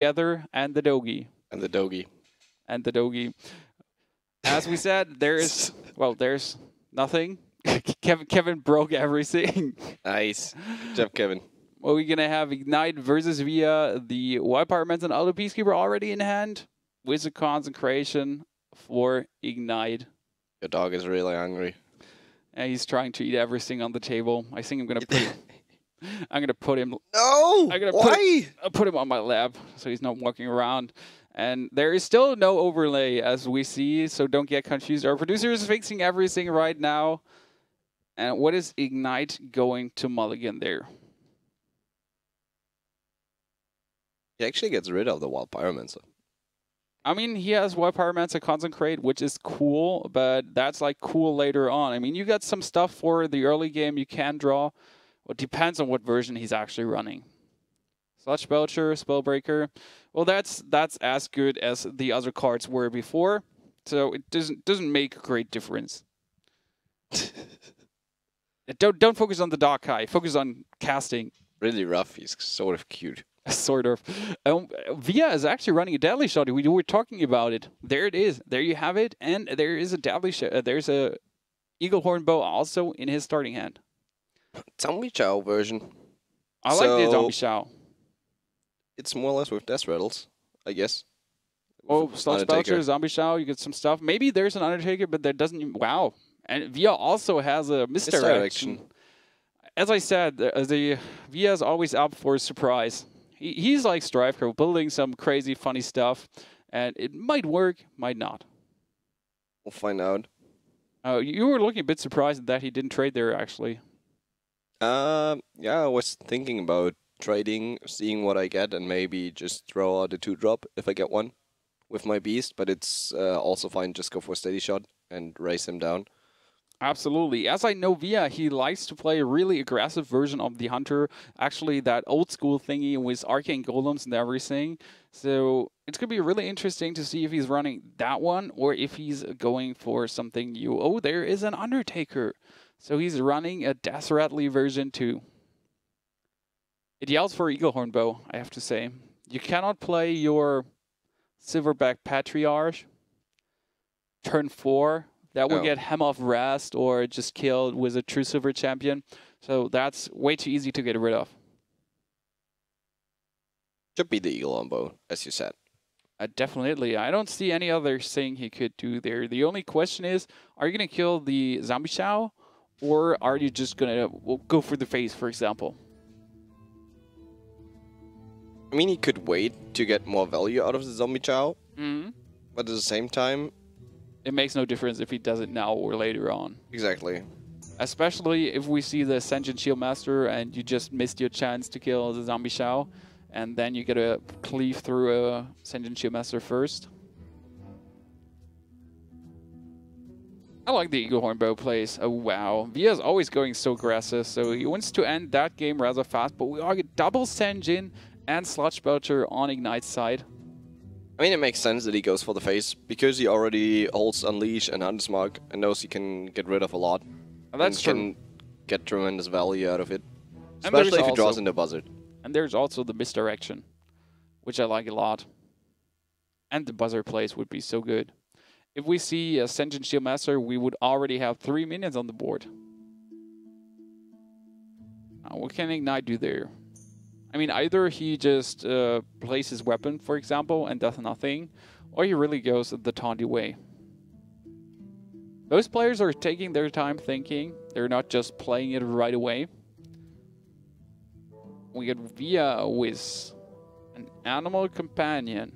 together, and the Dogi. And the Dogi. And the Dogi. As we said, there's nothing. Kevin broke everything. Nice. Good job, Kevin. Well, we're going to have Ignite versus Via. The Wildfireman's and Auto Peacekeeper already in hand with the concentration for Ignite. Your dog is really hungry. And he's trying to eat everything on the table. I think I'm going to put him... I'm going to put him... No! Why? I'll put him on my lap so he's not walking around. And there is still no overlay, as we see, so don't get confused. Our producer is fixing everything right now. And what is Ignite going to mulligan there? He actually gets rid of the Wild Pyromancer. I mean, he has Wild Pyromancer Concentrate, which is cool, but that's like cool later on. I mean, you got some stuff for the early game you can draw. Well, it depends on what version he's actually running. Sludge Belcher, Spellbreaker. Well, that's as good as the other cards were before, so it doesn't make a great difference. Don't focus on the Dark Eye. Focus on casting. Really rough. He's sort of cute. Sort of. Via is actually running a Deadly Shot. We were talking about it. There it is. There you have it. And there is a Deadly Shot. There's a Eagle Horn Bow also in his starting hand. Zombie Chow version. I like the Zombie Chow. It's more or less with Death Rattles, I guess. Oh, Sludge Belcher, Zombie Chow, you get some stuff. Maybe there's an Undertaker, but there doesn't... Wow. And Via also has a Misdirection. As I said, the Via is always up for a surprise. He's like Strifecrow, building some crazy, funny stuff. And it might work, might not. We'll find out. You were looking a bit surprised that he didn't trade there, actually. Yeah, I was thinking about trading, seeing what I get, and maybe just throw out a 2-drop if I get one with my Beast. But it's also fine, just go for a Steady Shot and race him down. Absolutely. As I know Via, he likes to play a really aggressive version of the Hunter. Actually, that old school thingy with Arcane Golems and everything. So it's going to be really interesting to see if he's running that one or if he's going for something new. Oh, there is an Undertaker. So he's running a Death Rattly version too. It yells for Eagle Horn Bow, I have to say. You cannot play your Silverback Patriarch turn 4. That will get Hem of Rest or just killed with a True Silver Champion. So that's way too easy to get rid of. Should be the Eagle Horn Bow, as you said. Definitely. I don't see any other thing he could do there. The only question is, are you going to kill the Zombie Chow? Or are you just going to go for the face, for example? I mean, he could wait to get more value out of the Zombie Chow. Mm-hmm. But at the same time... it makes no difference if he does it now or later on. Exactly. Especially if we see the Sentient Shield Master and you just missed your chance to kill the Zombie Chow. And then you gotta cleave through a Sentient Shield Master first. I like the Eagle Horn Bow plays. Oh, wow. Via's always going so aggressive, so he wants to end that game rather fast. But we are double Senjin and Sludge Belcher on Ignite's side. I mean, it makes sense that he goes for the face, because he already holds Unleash and Hunter's Mark, and knows he can get rid of a lot. And that's true. Can get tremendous value out of it. Especially if he draws in the Buzzard. And there's also the Misdirection, which I like a lot. And the Buzzard plays would be so good. If we see a Sentient Shield Master, we would already have 3 minions on the board. What can Ignite do there? I mean, either he just plays his weapon, for example, and does nothing, or he really goes the taunty way. Most players are taking their time thinking. They're not just playing it right away. We get Via with an Animal Companion.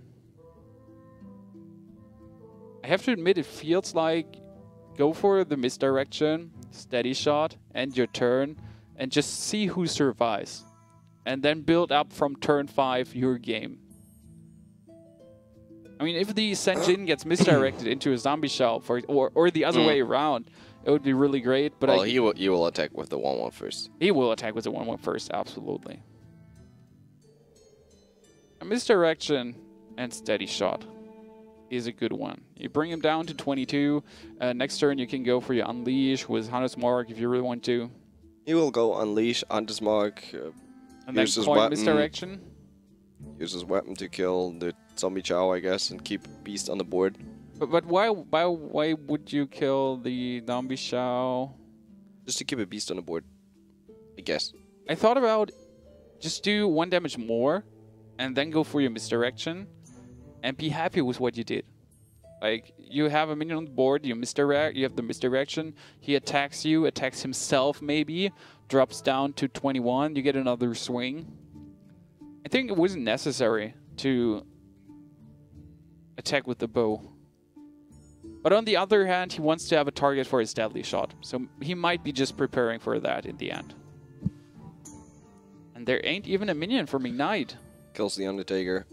I have to admit, it feels like go for the Misdirection, Steady Shot, end your turn, and just see who survives. And then build up from turn 5 your game. I mean, if the Senjin gets misdirected into a Zombie Shell, or the other way around, it would be really great. But well, he will attack with the 1/1 first. He will attack with the 1/1 first, absolutely. A Misdirection and Steady Shot is a good one. You bring him down to 22. Next turn, you can go for your Unleash with Hunter's Mark if you really want to. He will go Unleash, Hunter's Mark. And then point Misdirection. Use his weapon to kill the zombie Chow, I guess, and keep Beast on the board. But why would you kill the zombie Shao? Just to keep a Beast on the board, I guess. I thought about just do 1 damage more and then go for your misdirection and be happy with what you did. Like, you have a minion on the board, you have the misdirection, he attacks you, attacks himself maybe, drops down to 21, you get another swing. I think it wasn't necessary to attack with the bow. But on the other hand, he wants to have a target for his deadly shot, so he might be just preparing for that in the end. And there ain't even a minion from Ignite. Kills the Undertaker.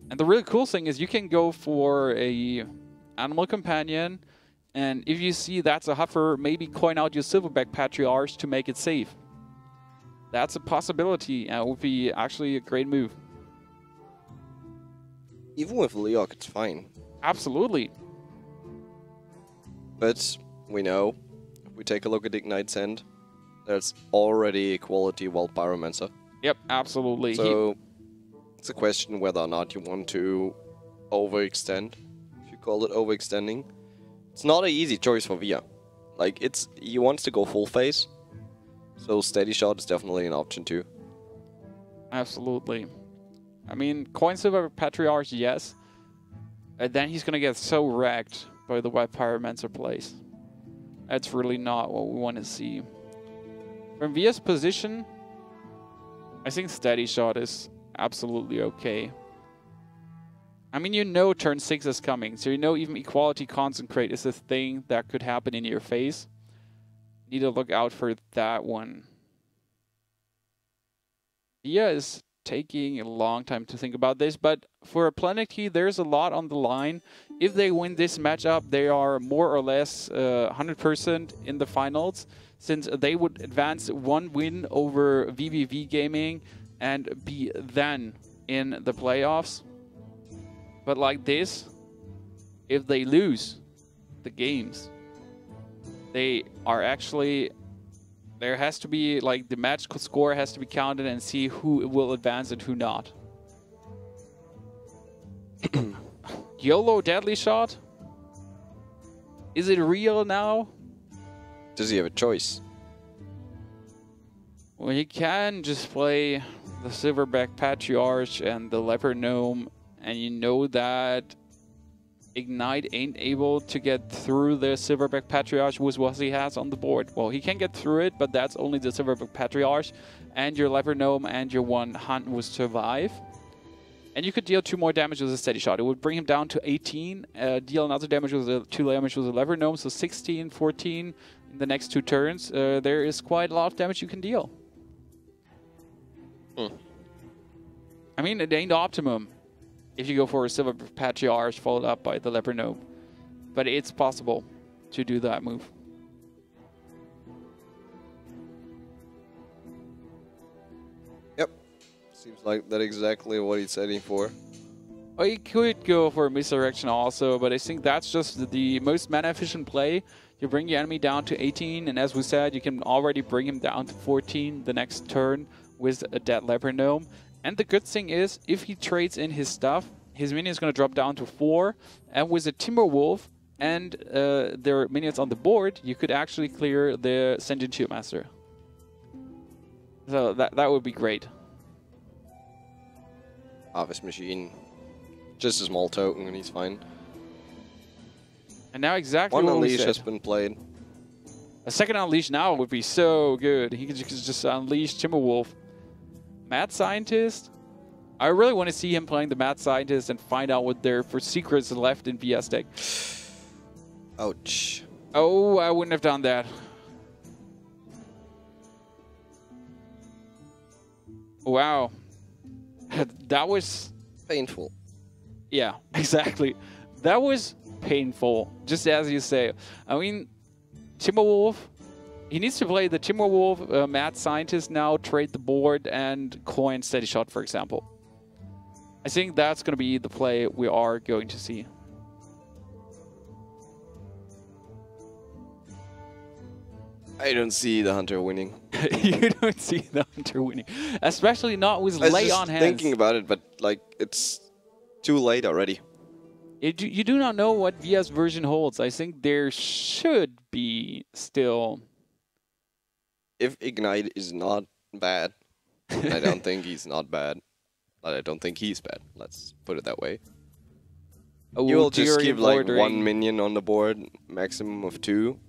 And the really cool thing is you can go for a animal companion, and if you see that's a huffer, maybe coin out your Silverback Patriarch to make it safe. That's a possibility, and it would be actually a great move. Even with Leok, it's fine. Absolutely. But we know, if we take a look at Ignite's end, there's already a quality Wild Pyromancer. Yep, absolutely. So it's a question whether or not you want to overextend, if you call it overextending. It's not an easy choice for Via. Like, he wants to go full phase, so Steady Shot is definitely an option too. Absolutely. I mean, coin Silver Patriarch, yes. And then he's going to get so wrecked by the Wild Pyromancer plays. That's really not what we want to see. From Via's position, I think Steady Shot is absolutely okay. I mean, you know turn 6 is coming, so you know even Equality Consecrate is a thing that could happen in your face. Need to look out for that one. Via is taking a long time to think about this, but for a Planet Key, there's a lot on the line. If they win this matchup, they are more or less 100% in the finals, since they would advance 1 win over VVV Gaming and be then in the playoffs. But like this, if they lose the games, they are actually... There has to be, like, the match score has to be counted and see who will advance and who not. YOLO Deadly Shot? Is it real now? Does he have a choice? Well, he can just play the Silverback Patriarch and the Leopard Gnome, and you know that Ignite ain't able to get through the Silverback Patriarch with what he has on the board. Well, he can get through it, but that's only the Silverback Patriarch, and your Leopard Gnome and your 1 Hunt will survive. And you could deal 2 more damage with a Steady Shot. It would bring him down to 18, deal another damage with 2 damage with a Leopard Gnome, so 16, 14 in the next 2 turns. There is quite a lot of damage you can deal. I mean, it ain't optimum if you go for a Silver Patriarch followed up by the Leopard Gnome. But it's possible to do that move. Yep. Seems like that's exactly what he's heading for. Well, you could go for a misdirection also, but I think that's just the most mana efficient play. You bring your enemy down to 18, and as we said, you can already bring him down to 14 the next turn with a dead Leopard Gnome. And the good thing is, if he trades in his stuff, his minion is going to drop down to 4. And with a Timberwolf and their minions on the board, you could actually clear the Sentient Shield Master. So that would be great. Harvest Machine. Just a small token and he's fine. And now exactly 1 what we Unleash said. has been played. A second Unleash now would be so good. He could just unleash Timberwolf. Mad Scientist? I really want to see him playing the Mad Scientist and find out what there for secrets left in VS deck. Ouch. Oh, I wouldn't have done that. Wow. That was... Painful. Yeah, exactly. That was painful, just as you say. I mean, Timberwolf... He needs to play the Timberwolf, Mad Scientist now, trade the board, and coin Steady Shot, for example. I think that's going to be the play we are going to see. I don't see the Hunter winning. You don't see the Hunter winning. Especially not with I was late just on hands. thinking about it, but like it's too late already. You do not know what Via's version holds. I think there should be still... If Ignite is not bad, I don't think he's not bad. But I don't think he's bad. Let's put it that way. You will just keep like 1 minion on the board, maximum of 2,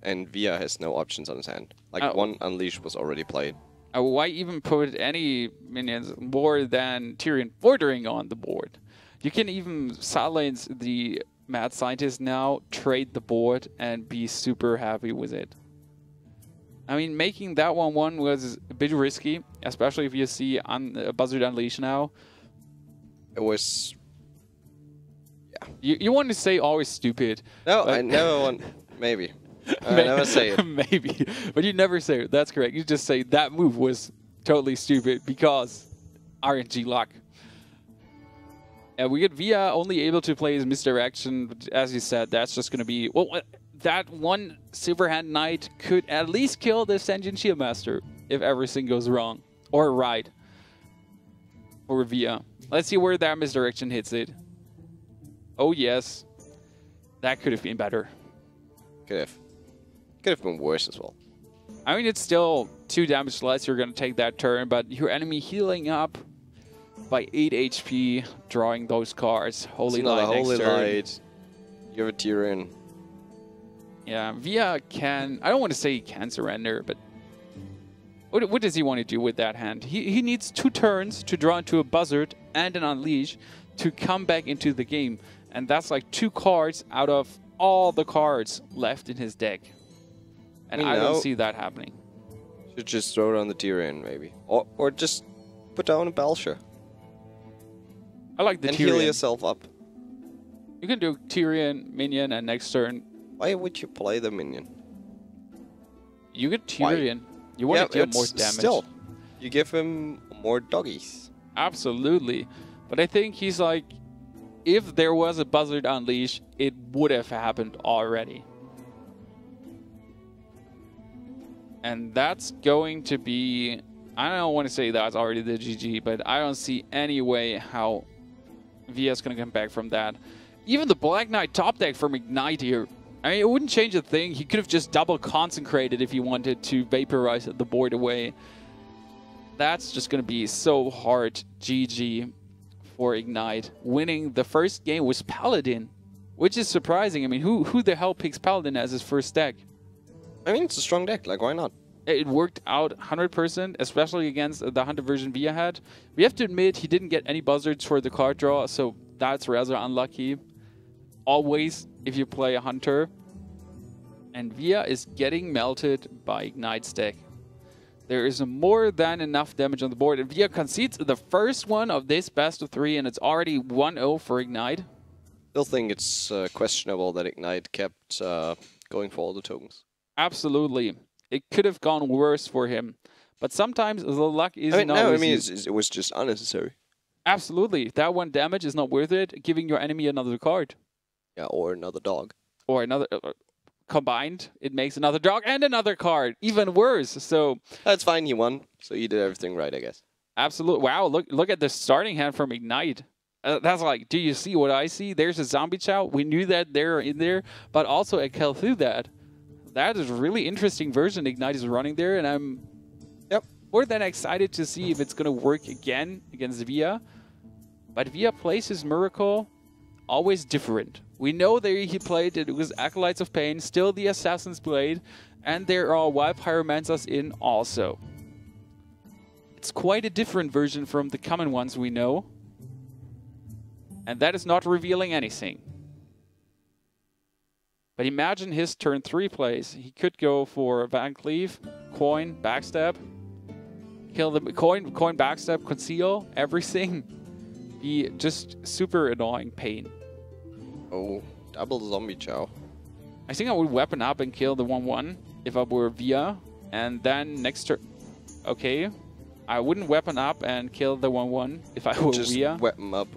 and Via has no options on his hand. Like 1 Unleash was already played. Why even put any minions more than Tyrion bordering on the board? You can even silence the mad scientist now, trade the board, and be super happy with it. I mean, making that 1/1 was a bit risky, especially if you see Buzzard Unleash now. It was... You want to say always stupid. No, I never want... Maybe. I never say it. Maybe. But you never say it. That's correct. You just say that move was totally stupid because RNG luck. And we get Via only able to play his misdirection. But as you said, that's just going to be... Well, that one Silverhand Knight could at least kill the Sentient Shieldmaster if everything goes wrong. Or right. For Via. Let's see where that misdirection hits it. Oh, yes. That could have been better. Could have been worse as well. I mean, it's still 2 damage less. You're going to take that turn, but your enemy healing up by 8 HP, drawing those cards. Holy Light next Holy turn. Light. You have a Tyrion. Yeah, Via can... I don't want to say he can surrender, but... What does he want to do with that hand? He needs 2 turns to draw into a Buzzard and an Unleash to come back into the game. And that's like 2 cards out of all the cards left in his deck. And I don't see that happening. Should just throw down the Tyrion, maybe. Or just put down a Belcher. I like the Tyrion. And heal yourself up. You can do Tyrion, minion, and next turn. Why would you play the minion? You get Tyrion. You want to deal more damage. Still, you give him more doggies. Absolutely. But I think he's like, if there was a Buzzard Unleash, it would have happened already. And that's going to be... I don't want to say that's already the GG, but I don't see any way how Via's going to come back from that. Even the Black Knight top deck from Ignite here, I mean, it wouldn't change a thing. He could have just double consecrated if he wanted to vaporize the board away. That's just going to be so hard GG for Ignite. Winning the first game was Paladin, which is surprising. I mean, who the hell picks Paladin as his first deck? I mean, it's a strong deck. Like, why not? It worked out 100%, especially against the Hunter version Via had. We have to admit, he didn't get any Buzzards for the card draw, so that's rather unlucky. Always, if you play a Hunter. And Via is getting melted by Ignite's deck. There is more than enough damage on the board. And Via concedes the first one of this best of 3, and it's already 1-0 for Ignite. Still think it's questionable that Ignite kept going for all the tokens. Absolutely. It could have gone worse for him. But sometimes the luck is not it was just unnecessary. Absolutely. That 1 damage is not worth it, giving your enemy another card. Yeah, or another dog. Or another... combined, it makes another dog and another card. Even worse. So... That's fine, he won. So he did everything right, I guess. Absolutely. Wow, look at the starting hand from Ignite. That's like, do you see what I see? There's a Zombie Chow. We knew that they're in there, but also I kill through that. That is a really interesting version Ignite is running there, and I'm more than excited to see if it's going to work again against Via. But Via plays his Miracle always different. We know that he played it was Acolytes of Pain, still the Assassin's Blade, and there are Wild Pyromancers in also. It's quite a different version from the common ones we know. And that is not revealing anything. But imagine his turn 3 plays. He could go for Van Cleave, Coin, Backstab, kill the Coin, Backstab, Conceal, everything. Be just super annoying pain. Oh, double Zombie Chow. I think I would weapon up and kill the 1-1 if I were Via. And then next turn... Okay. I wouldn't weapon up and kill the 1-1 if I were Via. Just weapon up.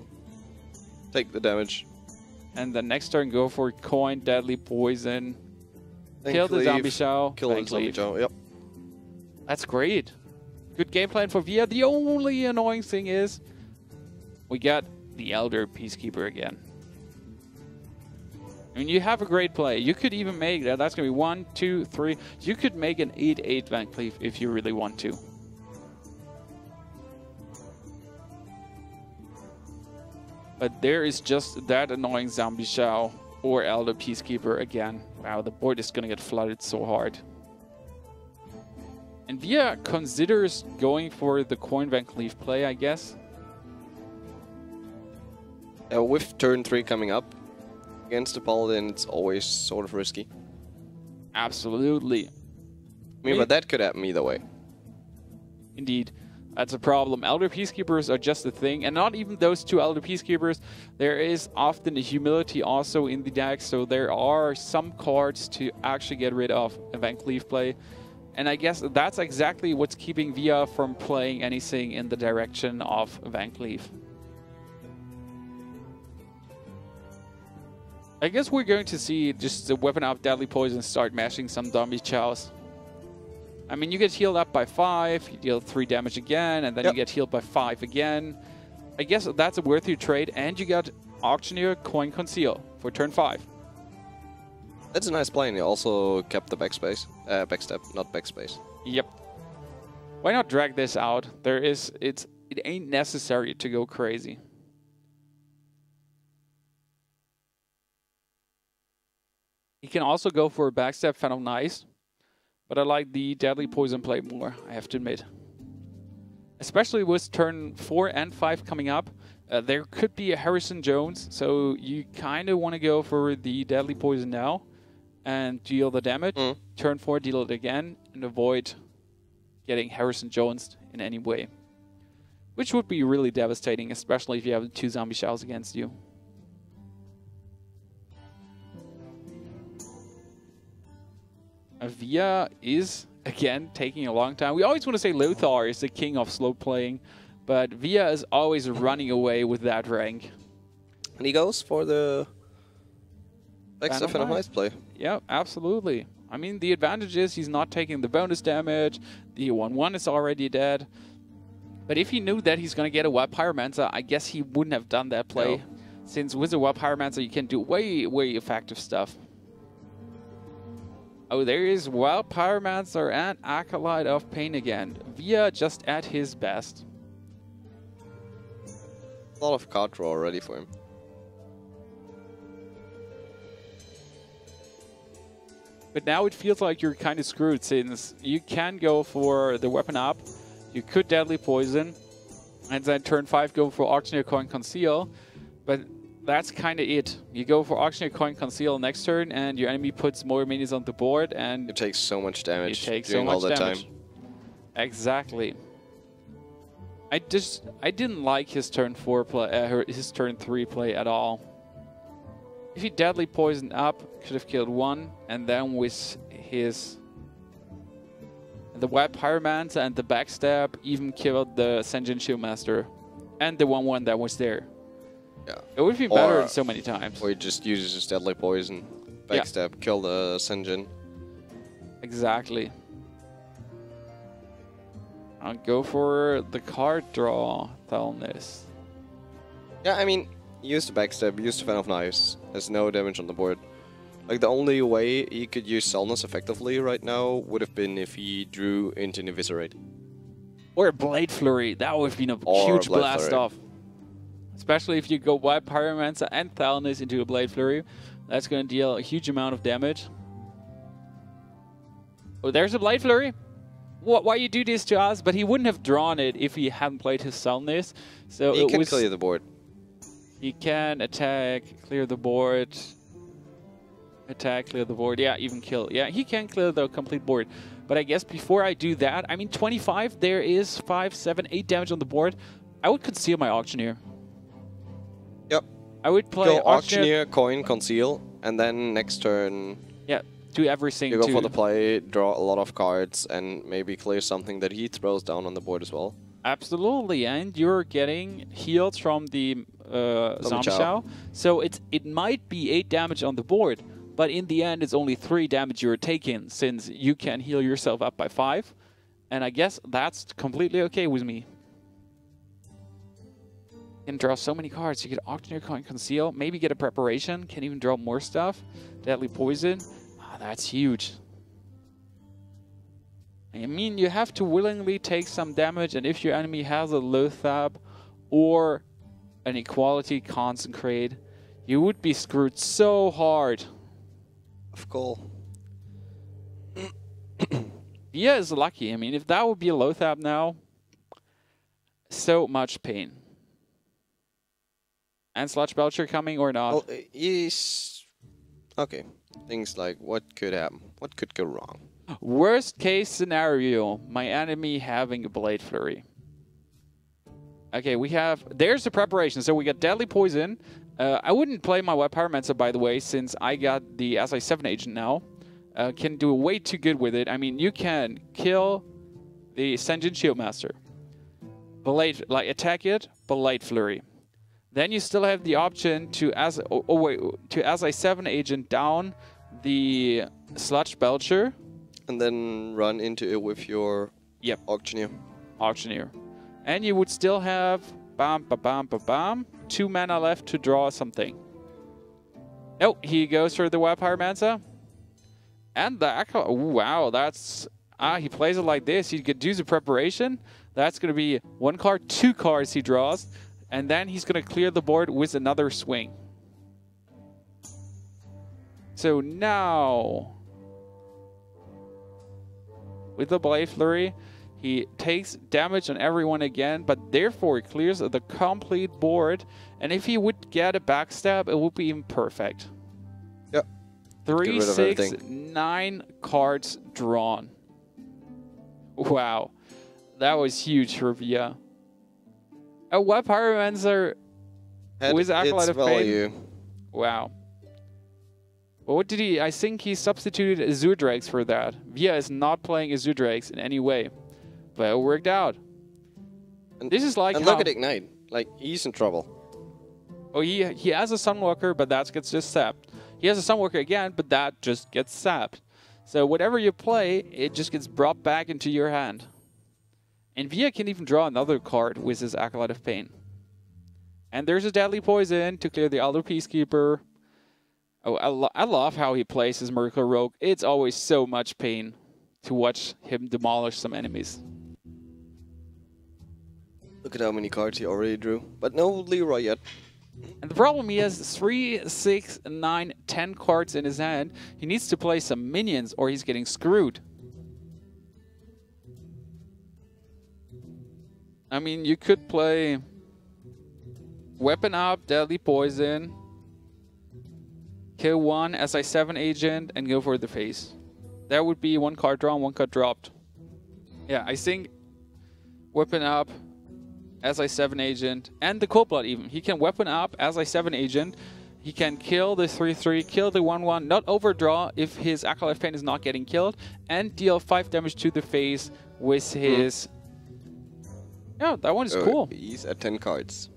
Take the damage. And the next turn go for Coin, Deadly Poison. Kill the Zombie Chow. Kill the Zombie Chow, yep. That's great. Good game plan for Via. The only annoying thing is we got the Elder Peacekeeper again. I mean, you have a great play. You could even make that. That's going to be 1, 2, 3. You could make an 8-8 Van Cleef if you really want to. But there is just that annoying Zombie Shao or Elder Peacekeeper again. Wow, the board is going to get flooded so hard. And Via considers going for the Coin Van Cleef play, I guess. With turn 3 coming up against the Paladin, it's always sort of risky. Absolutely. I mean, but that could happen either way. Indeed. That's a problem. Elder Peacekeepers are just a thing, and not even those two Elder Peacekeepers. There is often a humility also in the deck, so there are some cards to actually get rid of a Van Cleef play. And I guess that's exactly what's keeping Via from playing anything in the direction of Van Cleef. I guess we're going to see just the weapon up Deadly Poison start mashing some Zombie Chows. I mean, you get healed up by 5, you deal 3 damage again, and then you get healed by 5 again. I guess that's a worthy trade, and you got Auctioneer Coin Conceal for turn 5. That's a nice play, and you also kept the backspace. Backstep, not backspace. Yep. Why not drag this out? It ain't necessary to go crazy. You can also go for a backstep Fan of Nice. But I like the Deadly Poison play more, I have to admit. Especially with turn 4 and 5 coming up, there could be a Harrison Jones, so you kind of want to go for the Deadly Poison now and deal the damage. Turn 4, deal it again, and avoid getting Harrison Jones in any way. Which would be really devastating, especially if you have 2 Zombie Shells against you. Via is, again, taking a long time. We always want to say Lothar is the king of slow playing, but Via is always running away with that rank. And he goes for the extra Fan of Nice play. Yeah, absolutely. I mean, the advantage is he's not taking the bonus damage. The 1/1 is already dead. But if he knew that he's going to get a Wild Pyromancer, I guess he wouldn't have done that play. No. Since with a Wild Pyromancer, you can do way, way effective stuff. Oh, there is Wild Pyromancer and Acolyte of Pain again. Via just at his best. A lot of card draw already for him. But now it feels like you're kind of screwed, since you can go for the weapon up. You could Deadly Poison. And then turn 5 go for Auctioneer Coin Conceal. But that's kind of it. You go for Auctioneer Coin Conceal next turn, and your enemy puts more minis on the board, and it takes so much damage. You take so much damage. Exactly. I didn't like his turn 4 play, his turn 3 play at all. If he Deadly Poisoned up, could have killed 1, and then with his the Wild Pyromancer and the backstab, even killed the Senjin Shieldmaster and the 1/1 that was there. Yeah. It would be better so many times. Or he just uses his Deadly Poison, backstab, kill the Senjin. Exactly. I'll go for the card draw, Thalness. Yeah, I mean, use the backstab, use the Fan of Knives. There's no damage on the board. Like, the only way he could use Selness effectively right now would have been if he drew into an Eviscerate. Or a Blade Flurry. That would have been a huge blast off. Especially if you go Wild Pyromancer and Thalness into a Blade Flurry. That's going to deal a huge amount of damage. Oh, there's a Blade Flurry. Why you do this to us? But he wouldn't have drawn it if he hadn't played his Thalness. So he can clear the board. He can attack, clear the board. Attack, clear the board. Yeah, even kill. Yeah, he can clear the complete board. But I guess before I do that, I mean, 25, there is 5, 7, 8 damage on the board. I would conceal my Auctioneer. Yep. I would play go Auctioneer, Coin, Conceal, and then next turn... Yeah, do everything. You go for the play, draw a lot of cards, and maybe clear something that he throws down on the board as well. Absolutely, and you're getting healed from the Zombie Chow. So it might be 8 damage on the board, but in the end it's only 3 damage you're taking, since you can heal yourself up by 5, And I guess that's completely okay with me. You can draw so many cards. You get Auctioneer, Conceal, maybe get a Preparation. Can even draw more stuff. Deadly Poison. Ah, that's huge. I mean, you have to willingly take some damage, and if your enemy has a Lothab or an Equality Consecrate, you would be screwed so hard. Of course. Via is lucky. I mean, if that would be a Lothab now, so much pain. And Sludge Belcher coming or not? Well, he's... Okay. Things like, what could happen? What could go wrong? Worst case scenario, my enemy having a Blade Flurry. Okay, we have... There's the preparation. So we got Deadly Poison. I wouldn't play my Web Pyromancer, by the way, since I got the SI7 agent now. Can do way too good with it. I mean, you can kill the Senjin Shieldmaster. Blade, like, attack it, Blade Flurry. Then you still have the option to SI7 agent down the Sludge Belcher. And then run into it with your Auctioneer. Auctioneer. And you would still have 2 mana left to draw something. Oh, he goes for the Web Pyromancer. And the Acolyte. Wow, that's... he plays it like this. He could do the preparation. That's going to be 1 card, 2 cards he draws. And then he's going to clear the board with another swing. So now... with the Blade Flurry, he takes damage on everyone again, but therefore clears the complete board. And if he would get a backstab, it would be even perfect. Yep. 3, 6, 9 cards drawn. Wow. That was huge for Via. A Web Pyromancer with Acolyte of Pain. Wow. Well, what did he... I think he substituted Azure Drakes for that. Via is not playing Azure Drakes in any way. But it worked out. And this is like... And look at Ignite. Like, he's in trouble. Oh, he has a Sunwalker, but that gets just sapped. He has a Sunwalker again, but that just gets sapped. So whatever you play, it just gets brought back into your hand. And Via can even draw another card with his Acolyte of Pain. And there's a Deadly Poison to clear the Elder Peacekeeper. Oh, I love how he plays his Miracle Rogue. It's always so much pain to watch him demolish some enemies. Look at how many cards he already drew. But no Leroy yet. And the problem, he has 3, 6, 9, 10 cards in his hand. He needs to play some minions or he's getting screwed. I mean, you could play Weapon Up, Deadly Poison, kill 1 SI7 agent, and go for the face. That would be 1 card drawn, 1 card dropped. Yeah, I think Weapon Up, SI7 agent, and the Cold Blood even. He can Weapon Up, SI7 agent. He can kill the 3/3, kill the 1/1, not overdraw if his Acolyte of Pain is not getting killed, and deal 5 damage to the face with his... Yeah, that one is cool. He's at 10 cards.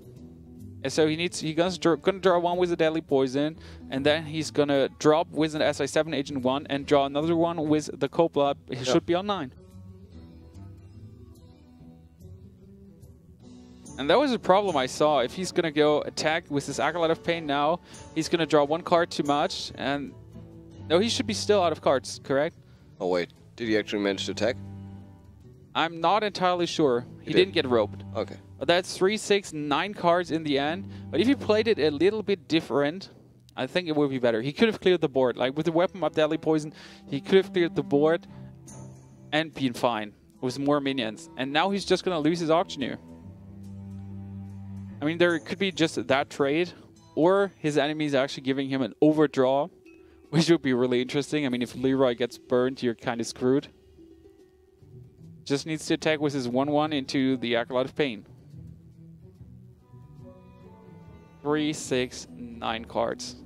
And so he's gonna draw 1 with a Deadly Poison, and then he's gonna drop with an SI7 agent 1 and draw another one with the Cold Blood. He should be on 9. And that was a problem I saw. If he's gonna go attack with his Acolyte of Pain now, he's gonna draw 1 card too much, and no, he should be still out of cards, correct? Oh wait, did he actually manage to attack? I'm not entirely sure. He didn't get roped. Okay. But that's 3, 6, 9 cards in the end. But if he played it a little bit different, I think it would be better. He could have cleared the board. Like with the Weapon Up Deadly Poison, he could have cleared the board and been fine with more minions. And now he's just going to lose his Auctioneer. I mean, there could be just that trade, or his enemies actually giving him an overdraw, which would be really interesting. I mean, if Leroy gets burned, you're kind of screwed. Just needs to attack with his 1/1 into the Acolyte of Pain. 3, 6, 9 cards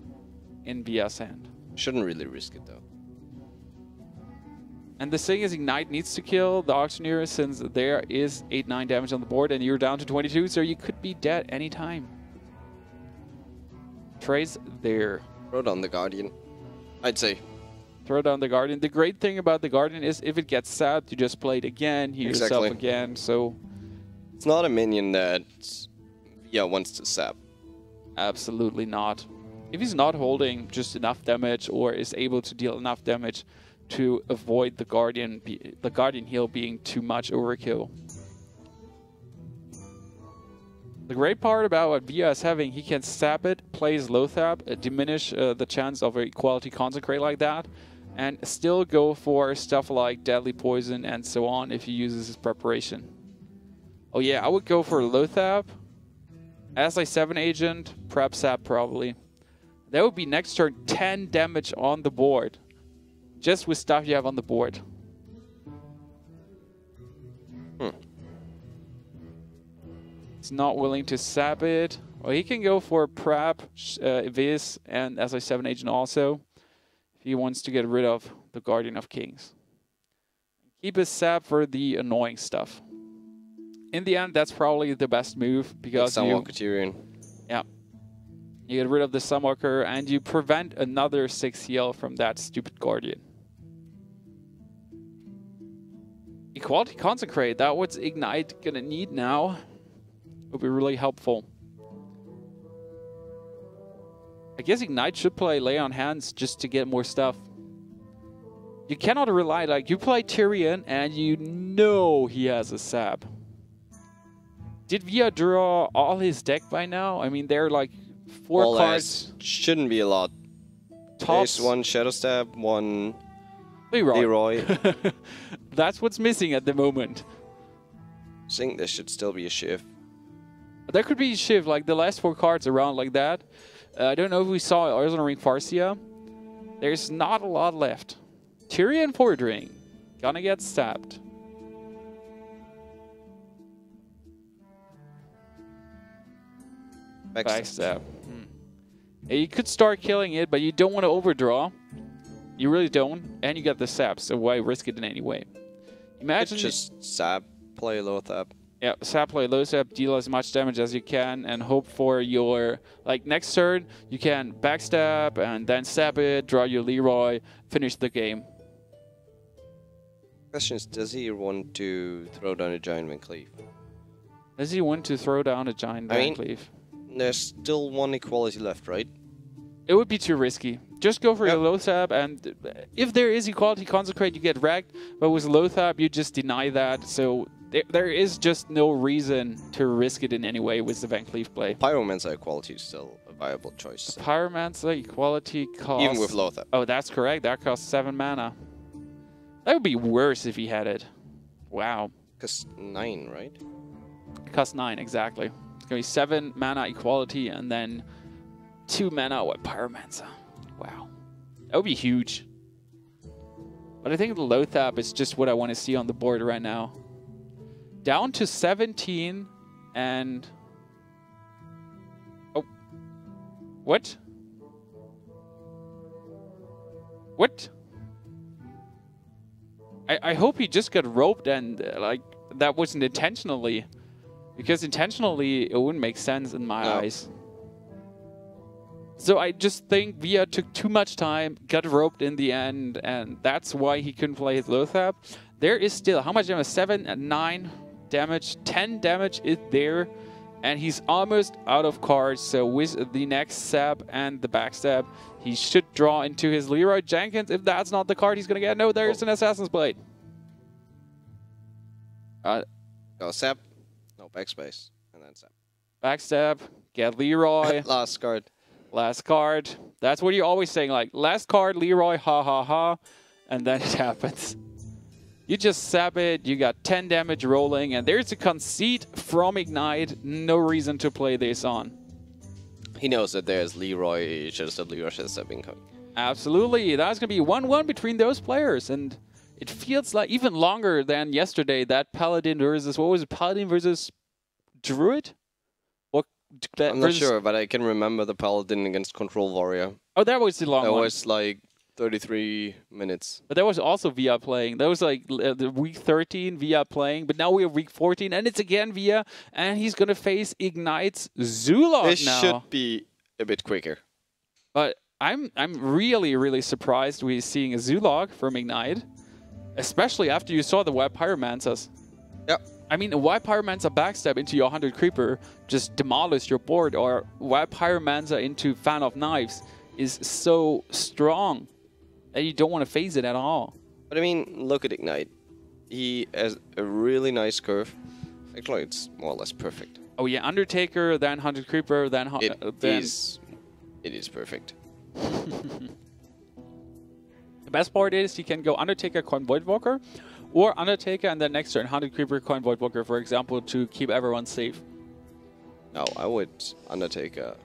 in Via's hand. Shouldn't really risk it though. And the thing is, Ignite needs to kill the Auctioneer since there is 8, 9 damage on the board and you're down to 22, so you could be dead anytime. Trades there. Throw down the Guardian, I'd say. Throw down the Guardian. The great thing about the Guardian is if it gets sapped, you just play it again, heal yourself again. So it's not a minion that wants to sap. Absolutely not. If he's not holding just enough damage or is able to deal enough damage to avoid the Guardian heal being too much overkill. The great part about what Via is having, he can sap it, plays low tap, diminish the chance of a Equality Consecrate like that, and still go for stuff like Deadly Poison and so on if he uses his preparation. Oh yeah, I would go for low tap, SI7 agent, prep sap probably. That would be next turn 10 damage on the board, just with stuff you have on the board. He's not willing to sap it. Well, he can go for prep, Viz, and SI7 agent also, if he wants to get rid of the Guardian of Kings. Keep his sap for the annoying stuff. In the end, that's probably the best move because Sunwalker Tyrion. Yeah. You get rid of the Sunwalker and you prevent another 6 heal from that stupid Guardian. Equality Consecrate, that what's Ignite gonna need now. Would be really helpful. I guess Ignite should play Lay on Hands just to get more stuff. You cannot rely, like, you play Tyrion and you know he has a sap. Did Via draw all his deck by now? I mean, they're like 4 cards. Shouldn't be a lot. Tops. There's one Shadow Stab, one Leroy. That's what's missing at the moment. I think there should still be a Shiv. There could be a Shiv, like the last 4 cards around like that. I don't know if we saw Arsenal Ring Farsia. There's not a lot left. Tyrion Fordring. Gonna get stabbed. Backstab. You could start killing it, but you don't want to overdraw. You really don't. And you got the sap, so why risk it in any way? Imagine just sap, play low tap. Yeah, sap, play low sap, deal as much damage as you can, and hope for your, like, next turn, you can backstab, and then sap it, draw your Leroy, finish the game. Question is, does he want to throw down a Giant Van Cleave? Does he want to throw down a Giant Van Cleave? There's still 1 equality left, right? It would be too risky. Just go for your low tap, and if there is Equality Consecrate, you get wrecked, but with low tap, you just deny that, so there is just no reason to risk it in any way with the Van Cleave play. Pyromancer Equality is still a viable choice. Pyromancer Equality costs... Even with low tap. Oh, that's correct. That costs 7 mana. That would be worse if he had it. Wow. Costs 9, right? It costs 9, exactly. It's going to be 7 mana Equality and then 2 mana with Pyromancer. Wow. That would be huge. But I think the low tap is just what I want to see on the board right now. Down to 17 and... Oh. What? What? I hope he just got roped and like that wasn't intentionally. Because intentionally it wouldn't make sense in my eyes. So I just think Via took too much time, got roped in the end, and that's why he couldn't play his low tap. There is still, how much damage? 7 and 9 damage, 10 damage is there, and he's almost out of cards. So with the next stab and the backstab, he should draw into his Leroy Jenkins. If that's not the card he's going to get, no, there's an Assassin's Blade. No sap, no backspace, and then sap. Backstab, get Leroy. Last card. Last card. That's what you're always saying, like, last card, Leroy, ha ha ha, and then it happens. You just sap it, you got 10 damage rolling, and there's a conceit from Ignite. No reason to play this on. He knows that there's Leroy, Leroy incoming. Absolutely. That's going to be 1-1 between those players, and it feels like even longer than yesterday, that Paladin versus, what was it, Paladin versus Druid? I'm not sure, but I can remember the Paladin against Control Warrior. Oh, that was the long one. That was like 33 minutes. But that was also Via playing. That was like the week 13 Via playing, but now we have week 14, and it's again Via, and he's going to face Ignite's Zulog this now. Should be a bit quicker. But I'm really surprised we're seeing a Zoolog from Ignite, especially after you saw the Wild Pyromancers. Yep. I mean, a Wild Pyromancer backstab into your 100 Creeper just demolished your board, or Wild Pyromancer into Fan of Knives is so strong that you don't want to phase it at all. But I mean, look at Ignite. He has a really nice curve. Actually, it's more or less perfect. Oh yeah, Undertaker, then 100 Creeper, then... It is perfect. The best part is you can go Undertaker, Coin Voidwalker, or Undertaker and then next turn 100 Creeper, Coin Voidwalker, for example, to keep everyone safe. No, I would Undertaker.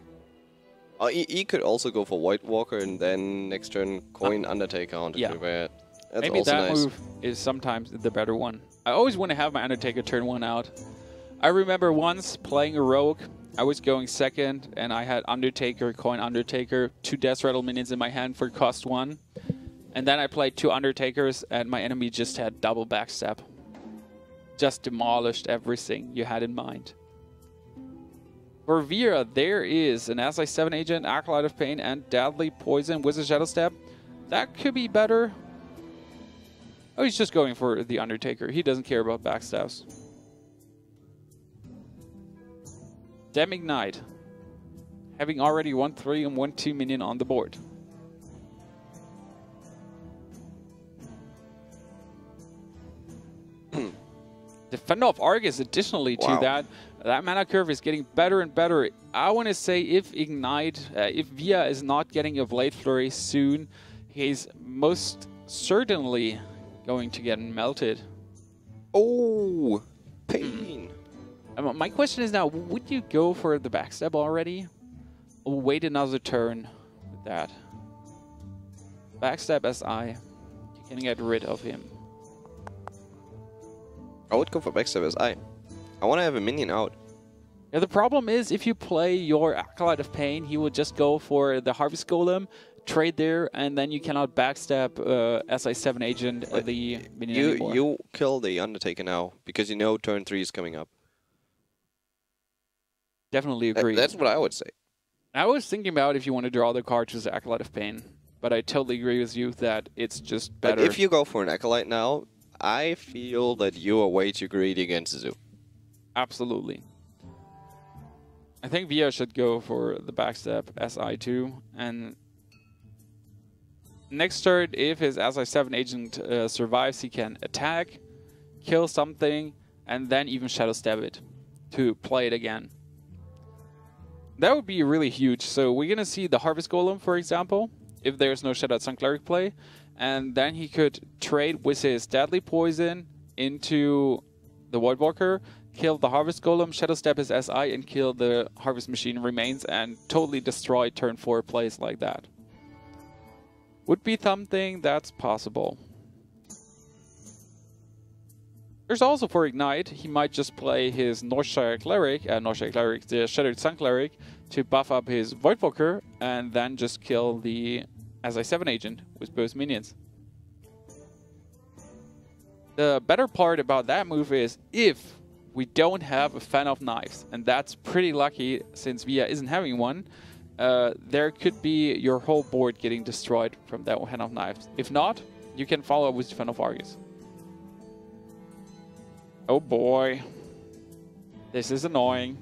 Oh, he could also go for Voidwalker and then next turn Coin Undertaker on the Creeper. That's maybe also that nice. move is sometimes the better one. I always want to have my Undertaker turn 1 out. I remember once playing a Rogue, I was going second, and I had Undertaker, Coin Undertaker, 2 Death Rattle minions in my hand for cost 1. And then I played 2 Undertakers, and my enemy just had double backstab. Just demolished everything you had in mind. For Via, there is an SI7 agent, Acolyte of Pain, and Deadly Poison with a Shadow Stab. That could be better. Oh, he's just going for the Undertaker. He doesn't care about backstabs. Ignite, having already 1-3 and 1-2 minion on the board. Defender of Argus additionally to that mana curve is getting better and better. I want to say if Ignite, if Via is not getting a Blade Flurry soon, he's most certainly going to get melted. Oh, pain. My question is now, would you go for the backstab already? Or wait another turn with that? Backstab SI. You can get rid of him. I would go for backstab SI. I want to have a minion out. Yeah, the problem is if you play your Acolyte of Pain, he would just go for the Harvest Golem, trade there, and then you cannot backstab SI7 agent the minion anymore. You kill the Undertaker now, because you know turn 3 is coming up. Definitely agree. That's what I would say. I was thinking about if you want to draw the card to the Acolyte of Pain, but I totally agree with you that it's just better. But if you go for an Acolyte now, I feel that you are way too greedy against the Zoo. Absolutely. I think Via should go for the backstab SI2, and next turn, if his SI7 agent survives, he can attack, kill something, and then even Shadow Stab it to play it again. That would be really huge. So we're going to see the Harvest Golem, for example, if there's no Shadow Sun Cleric play. And then he could trade with his Deadly Poison into the Voidwalker, kill the Harvest Golem, Shadow Step his SI, and kill the Harvest Machine Remains, and totally destroy turn 4 plays like that. Would be something that's possible. There's also for Ignite, he might just play his Northshire Cleric, the Shattered Sun Cleric, to buff up his Voidwalker, and then just kill the SI7 agent with both minions. The better part about that move is if we don't have a Fan of Knives, and that's pretty lucky since Via isn't having one, there could be your whole board getting destroyed from that Fan of Knives. If not, you can follow up with Fan of Argus. Oh boy. This is annoying.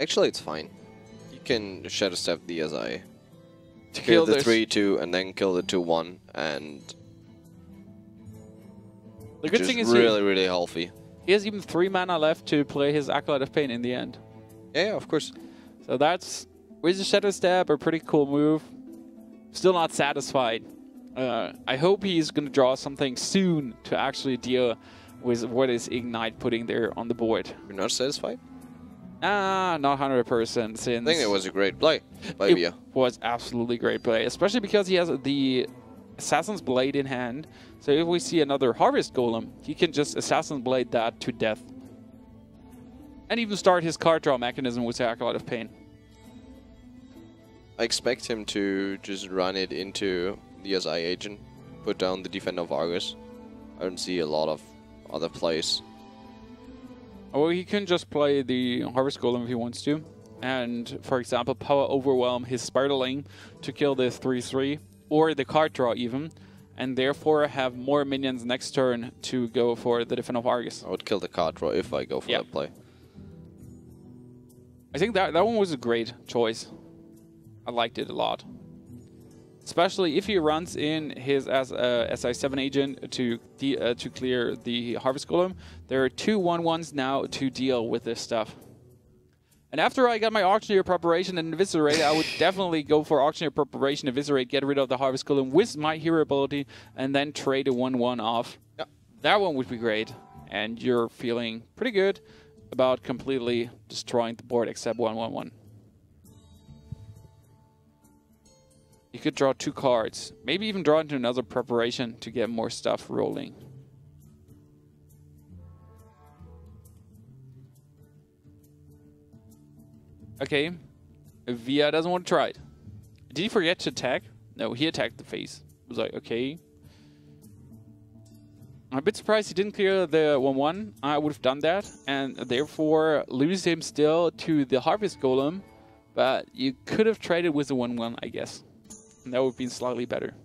Actually, it's fine. You can Shadow Step the SI. To kill the 3-2 and then kill the 2-1, and the good thing is really healthy. He has even 3 mana left to play his Acolyte of Pain in the end. Yeah, of course. So that's, with the Shadow Stab, a pretty cool move. Still not satisfied. I hope he's going to draw something soon to actually deal with what is Ignite putting there on the board. You're not satisfied? Not 100% since... I think it was a great play by Via. It was absolutely great play, especially because he has the Assassin's Blade in hand. So if we see another Harvest Golem, he can just Assassin's Blade that to death. And even start his card draw mechanism with the Acolyte of Pain. I expect him to just run it into the SI agent, put down the Defender of Argus. I don't see a lot of other plays. Or he can just play the Harvest Golem if he wants to. And, for example, power overwhelm his Spiderling to kill the 3/3. Or the card draw even. And therefore have more minions next turn to go for the Defender of Argus. I would kill the card draw if I go for that play. I think that one was a great choice. I liked it a lot. Especially if he runs in his SI7 agent to clear the Harvest Golem. There are 2 1/1s now to deal with this stuff. And after I got my Auctioneer Preparation and Eviscerate, I would definitely go for Auctioneer Preparation, Eviscerate, get rid of the Harvest Golem with my hero ability, and then trade a 1/1 off. Yeah. That one would be great. And you're feeling pretty good about completely destroying the board except 1/1/1. You could draw 2 cards. Maybe even draw into another preparation to get more stuff rolling. Okay. Via doesn't want to try it. Did he forget to attack? No, he attacked the face. I was like, okay. I'm a bit surprised he didn't clear the 1/1. I would have done that. And therefore lose him still to the Harvest Golem. But you could have traded with the 1/1, I guess. And that would have been slightly better.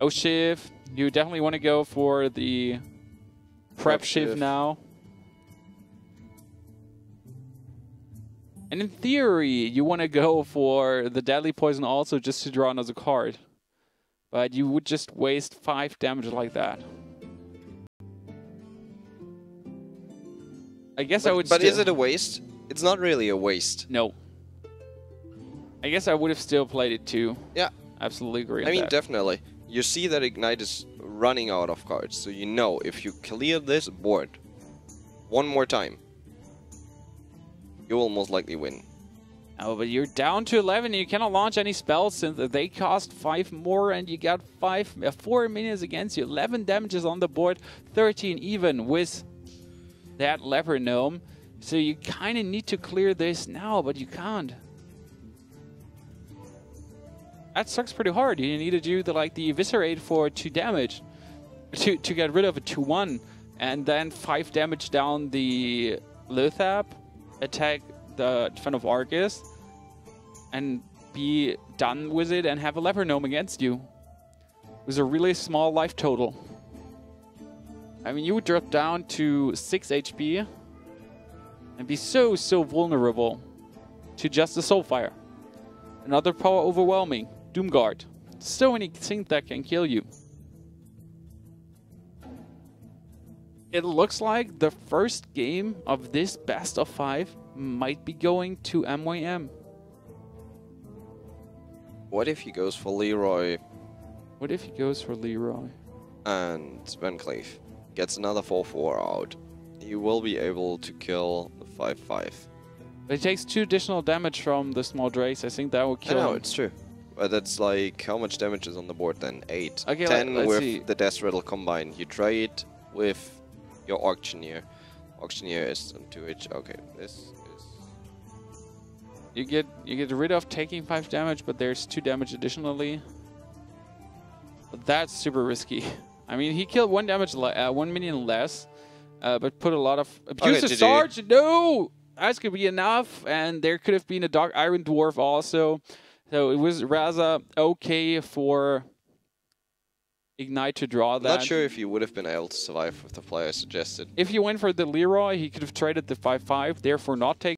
Oh, Shiv. You definitely want to go for the Prep Shiv now. And in theory, you want to go for the Deadly Poison also just to draw another card. But you would just waste 5 damage like that. I guess I would But is it a waste? It's not really a waste. No. I guess I would have still played it too. Yeah. Absolutely agree. I mean, definitely. You see that Ignite is running out of cards, so you know if you clear this board one more time, you will most likely win. Oh, but you're down to 11. You cannot launch any spells since they cost 5 more, and you got 4 minions against you. 11 damages on the board, 13 even with that Leopard Gnome. So you kind of need to clear this now, but you can't. That sucks pretty hard. You need to do the Eviscerate for 2 damage to get rid of a 2/1, and then 5 damage down the Lothap, attack the Defender of Argus, and be done with it and have a Leopard Gnome against you. With a really small life total. I mean, you would drop down to 6 HP and be so vulnerable to just the Soulfire. Another power overwhelming. Doomguard. So many things that can kill you. It looks like the first game of this best of 5 might be going to MYM. What if he goes for Leroy? What if he goes for Leroy? And Van Cleef gets another 4/4 out. He will be able to kill the 5/5. But it takes 2 additional damage from the small drakes. I think that will kill him. No, it's true. But that's like, how much damage is on the board then? 8. Okay, 10 let's with see. the Death Rattle combined. You trade with your Auctioneer. Auctioneer is on 2H. Okay, this is... You get rid of taking 5 damage, but there's 2 damage additionally. But that's super risky. I mean, he killed 1 minion less, but put a lot of abusive charge. No, that's gonna be enough. And there could have been a Dark Iron Dwarf also. So it was rather okay for Ignite to draw that. Not sure if you would have been able to survive with the play I suggested. If you went for the Leroy, he could have traded the 5/5, therefore not taking